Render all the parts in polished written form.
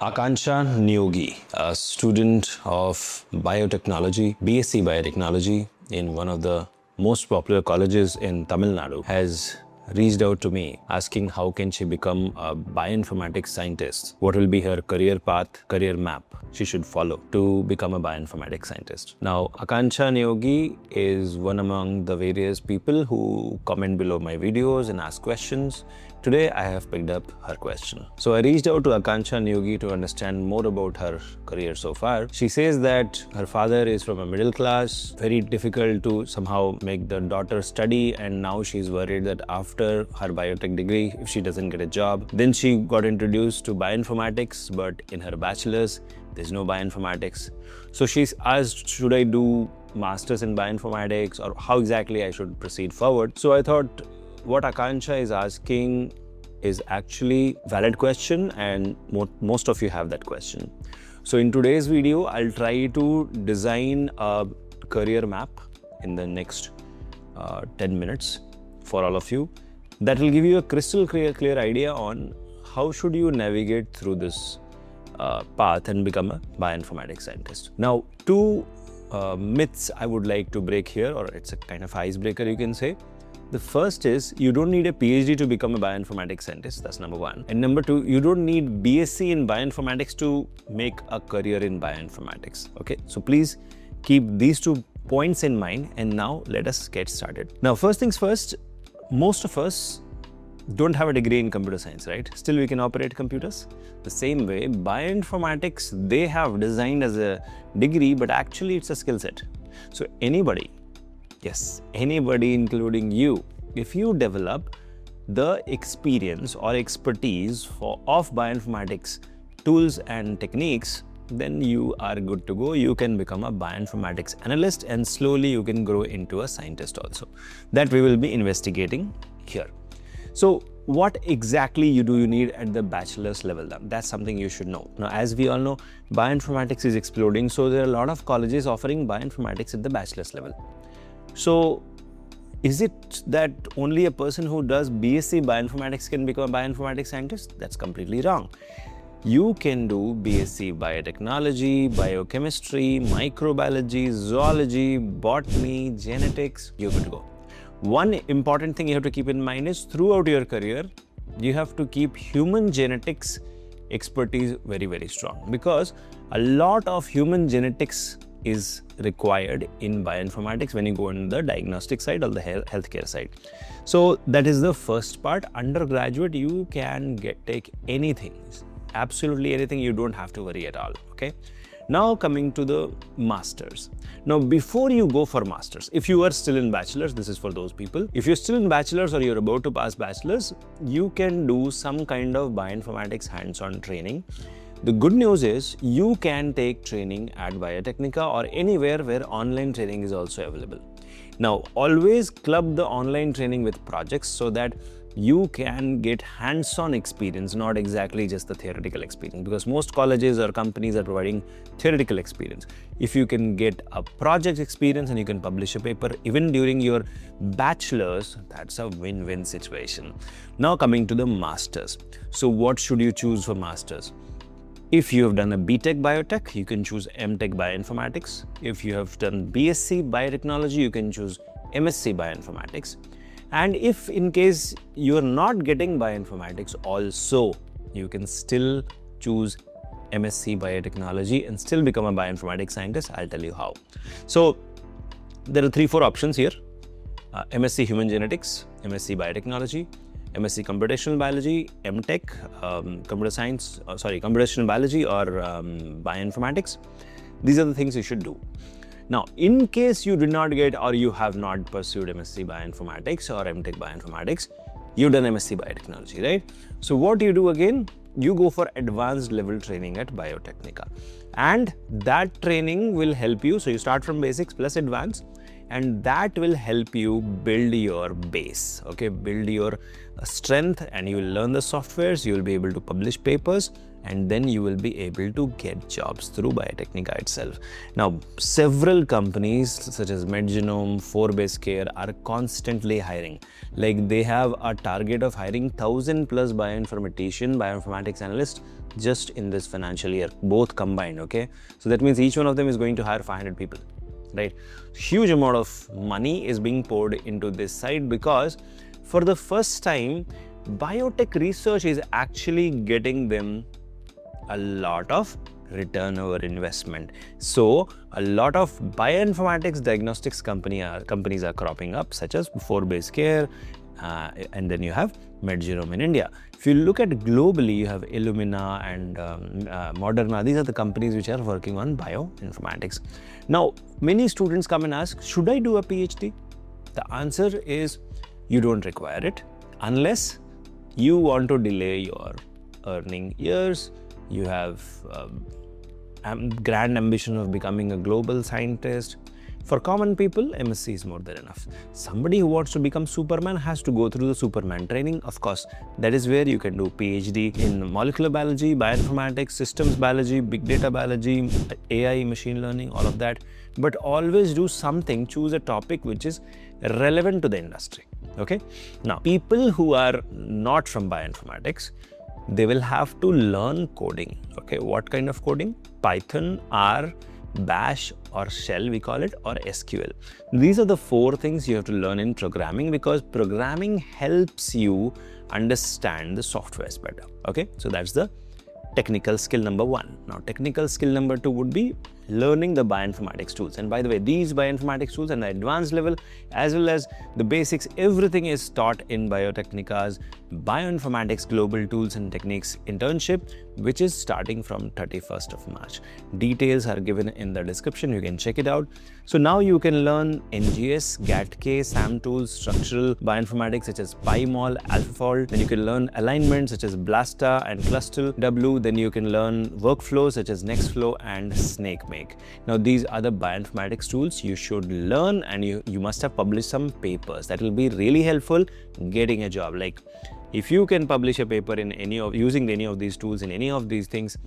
Akanksha Niyogi, a student of biotechnology, BSc Biotechnology in one of the most popular colleges in Tamil Nadu, has reached out to me asking how can she become a bioinformatics scientist. What will be her career path, career map she should follow to become a bioinformatics scientist. Now, Akanksha Niyogi is one among the various people who comment below my videos and ask questions. Today, I have picked up her question. So I reached out to Akanksha Niyogi to understand more about her career so far. She says that her father is from a middle class, very difficult to somehow make the daughter study, and now she's worried that after her biotech degree, if she doesn't get a job, then she got introduced to bioinformatics, but in her bachelor's, there's no bioinformatics. So she's asked, should I do masters in bioinformatics or how exactly I should proceed forward? So I thought what Akanksha is asking is actually a valid question, and most of you have that question. So in today's video, I'll try to design a career map in the next 10 minutes for all of you. That will give you a crystal clear idea on how should you navigate through this path and become a bioinformatics scientist. Now, two myths I would like to break here, or it's a kind of icebreaker you can say. The first is you don't need a PhD to become a bioinformatics scientist. That's number one. And number two, you don't need BSc in bioinformatics to make a career in bioinformatics. Okay, so please keep these 2 points in mind. And now let us get started. Now, first things first, most of us don't have a degree in computer science, right? Still, we can operate computers. The same way, bioinformatics, they have designed as a degree, but actually it's a skill set. So anybody, yes, anybody including you, if you develop the experience or expertise of bioinformatics tools and techniques, then you are good to go. You can become a bioinformatics analyst and slowly you can grow into a scientist also. That we will be investigating here. So what exactly you need at the bachelor's level? That's something you should know. Now, as we all know, bioinformatics is exploding. So there are a lot of colleges offering bioinformatics at the bachelor's level. So is it that only a person who does BSc Bioinformatics can become a bioinformatics scientist? That's completely wrong. You can do BSc Biotechnology, Biochemistry, Microbiology, Zoology, Botany, Genetics, you're good to go. One important thing you have to keep in mind is throughout your career, you have to keep human genetics expertise very, very strong, because a lot of human genetics is required in bioinformatics when you go on the diagnostic side or the healthcare side. So that is the first part. Undergraduate, you can take anything, absolutely anything. You don't have to worry at all. Okay. Now coming to the masters. Now, before you go for masters, if you are still in bachelor's, this is for those people. If you're still in bachelor's or you're about to pass bachelor's, you can do some kind of bioinformatics hands-on training. The good news is you can take training at Biotecnika or anywhere where online training is also available. Now, always club the online training with projects so that you can get hands-on experience, not exactly just the theoretical experience, because most colleges or companies are providing theoretical experience. If you can get a project experience and you can publish a paper even during your bachelor's, that's a win-win situation. Now coming to the masters. So what should you choose for masters? If you have done a BTech Biotech, you can choose MTech Bioinformatics. If you have done BSc Biotechnology, you can choose MSc Bioinformatics. And if in case you are not getting bioinformatics also, you can still choose MSc Biotechnology and still become a bioinformatics scientist. I'll tell you how. So there are 3-4 options here. MSc Human Genetics, MSc Biotechnology, MSc Computational Biology, MTech, Computational Biology or Bioinformatics. These are the things you should do. Now, in case you did not get or you have not pursued MSc Bioinformatics or MTech Bioinformatics, you've done MSc Biotechnology, right? So what you do again, you go for advanced level training at Biotecnika. And that training will help you. So you start from basics plus advanced, and that will help you build your base, okay? Build your strength, and you will learn the softwares, you will be able to publish papers, and then you will be able to get jobs through Biotecnika itself. Now, several companies such as MedGenome, 4Base Care are constantly hiring. Like, they have a target of hiring 1,000 plus bioinformatics analysts just in this financial year, both combined, okay? So that means each one of them is going to hire 500 people, right? Huge amount of money is being poured into this side because for the first time, biotech research is actually getting them a lot of return over investment. So a lot of bioinformatics diagnostics companies are cropping up, such as 4Base Care, and then you have MedGenome in India. If you look at globally, you have Illumina and Moderna. These are the companies which are working on bioinformatics. Now, many students come and ask, should I do a PhD? The answer is, you don't require it unless you want to delay your earning years. You have grand ambition of becoming a global scientist. For common people, MSc is more than enough. Somebody who wants to become Superman has to go through the Superman training. Of course, that is where you can do PhD in molecular biology, bioinformatics, systems biology, big data biology, AI, machine learning, all of that. But always do something, choose a topic which is relevant to the industry. Okay? Now, people who are not from bioinformatics, they will have to learn coding. Okay, what kind of coding? Python, R, Bash or Shell, we call it, or SQL. These are the 4 things you have to learn in programming, because programming helps you understand the softwares better. Okay, so that's the technical skill number 1. Now, technical skill number 2 would be learning the bioinformatics tools. And by the way, these bioinformatics tools and the advanced level as well as the basics, everything is taught in Biotecnika's Bioinformatics Global Tools and Techniques internship, which is starting from 31st of March. Details are given in the description. You can check it out. So now you can learn NGS, GATK, SAM tools, structural bioinformatics such as PyMol, AlphaFold. Then you can learn alignment such as BLASTA and ClustalW. Then you can learn workflows such as NextFlow and SnakeMake. Now, these are the bioinformatics tools you should learn, and you must have published some papers. That will be really helpful getting a job. Like, if you can publish a paper in using any of these tools in any of these things,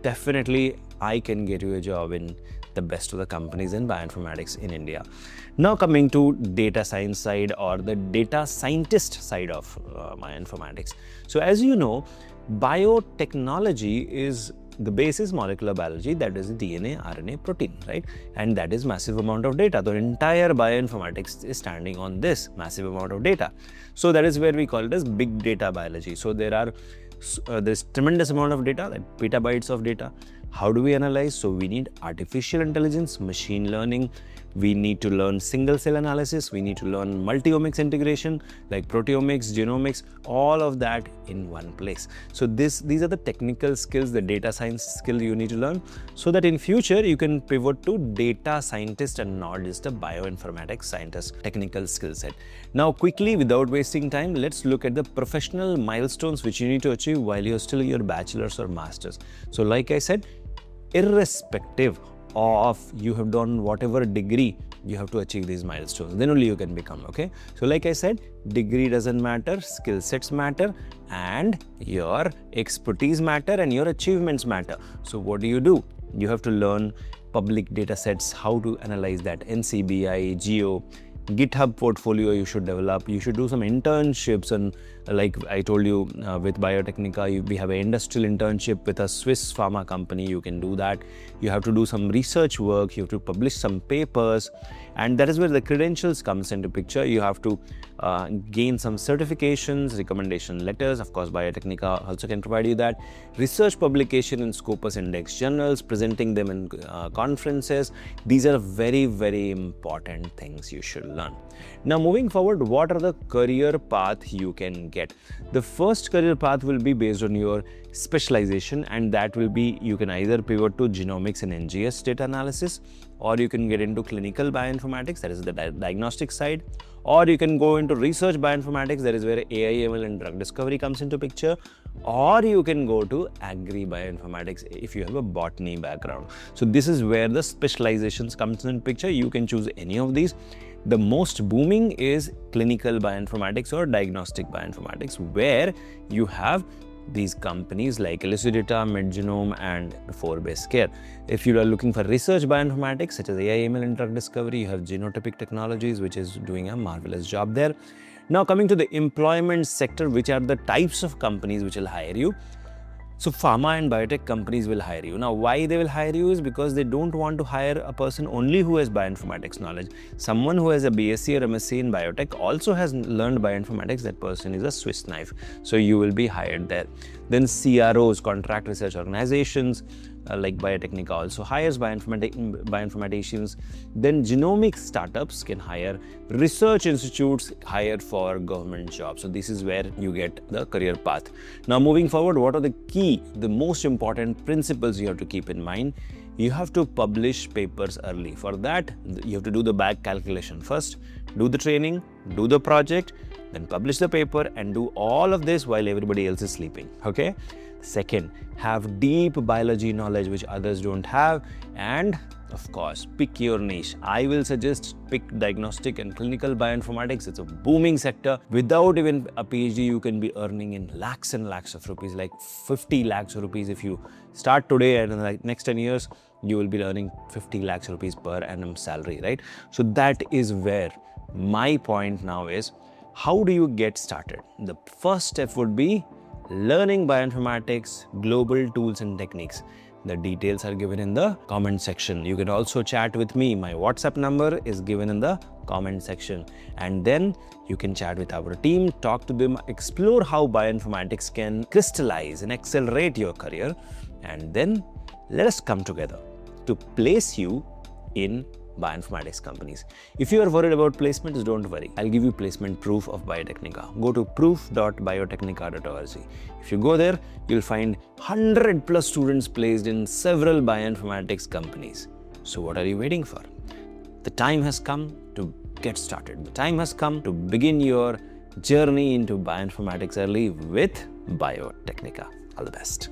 definitely I can get you a job in the best of the companies in bioinformatics in India. Now, coming to data science side or the data scientist side of bioinformatics. So as you know, biotechnology is the base is molecular biology, that is DNA, RNA, protein, right? And that is massive amount of data. The entire bioinformatics is standing on this massive amount of data. So that is where we call it as big data biology. So there's tremendous amount of data, like petabytes of data. How do we analyze? So we need artificial intelligence, machine learning. We need to learn single cell analysis. We need to learn multi-omics integration like proteomics, genomics, all of that in one place. So these are the technical skills, the data science skill you need to learn, so that in future you can pivot to data scientist and not just a bioinformatics scientist technical skill set. Now, quickly, without wasting time, let's look at the professional milestones which you need to achieve while you're still in your bachelor's or master's. So like I said, irrespective of you have done whatever degree, you have to achieve these milestones. Then only you can become, okay? So like I said, degree doesn't matter, skill sets matter, and your expertise matter, and your achievements matter. So what do? You have to learn public data sets, how to analyze that, NCBI, Geo, GitHub portfolio you should develop. You should do some internships, and like I told you, with Biotecnika, we have an industrial internship with a Swiss pharma company. You can do that. You have to do some research work. You have to publish some papers, and that is where the credentials comes into picture. You have to gain some certifications, recommendation letters. Of course, Biotecnika also can provide you that. Research publication in Scopus Index journals, presenting them in conferences. These are very, very important things you should learn. Now, moving forward, what are the career path you can get? The first career path will be based on your specialization, and that will be, you can either pivot to genomics and NGS data analysis, or you can get into clinical bioinformatics, that is the diagnostic side, or you can go into research bioinformatics, that is where AI, ML and drug discovery comes into picture, or you can go to agri bioinformatics if you have a botany background. So this is where the specializations comes in picture. You can choose any of these. The most booming is clinical bioinformatics or diagnostic bioinformatics, where you have these companies like Elucidata, MedGenome, and 4Base Care. If you are looking for research bioinformatics such as AI, ML, and drug discovery, you have Genotypic Technologies, which is doing a marvelous job there. Now coming to the employment sector, which are the types of companies which will hire you. So pharma and biotech companies will hire you. Now why they will hire you is because they don't want to hire a person only who has bioinformatics knowledge. Someone who has a BSc or MSc in biotech also has learned bioinformatics. That person is a Swiss knife. So you will be hired there. Then CROs, contract research organizations, like Biotecnika also hires bioinformaticians. Then genomic startups can hire, research institutes hire for government jobs. So this is where you get the career path. Now moving forward, what are the most important principles you have to keep in mind? You have to publish papers early. For that, you have to do the back calculation first, do the training, do the project, then publish the paper, and do all of this while everybody else is sleeping. Okay? Second, have deep biology knowledge which others don't have, and of course, pick your niche. I will suggest pick diagnostic and clinical bioinformatics. It's a booming sector. Without even a PhD, you can be earning in lakhs and lakhs of rupees, like 50 lakhs of rupees. If you start today and in the next 10 years, you will be earning 50 lakhs rupees per annum salary, right? So that is where my point now is, how do you get started? The first step would be learning bioinformatics, global tools and techniques. The details are given in the comment section. You can also chat with me. My WhatsApp number is given in the comment section. And then you can chat with our team, talk to them, explore how bioinformatics can crystallize and accelerate your career. And then let us come together to place you in bioinformatics companies. If you are worried about placements, don't worry. I'll give you placement proof of Biotecnika. Go to proof.biotecnika.org. If you go there, you'll find 100+ students placed in several bioinformatics companies. So what are you waiting for? The time has come to get started. The time has come to begin your journey into bioinformatics early with Biotecnika. All the best.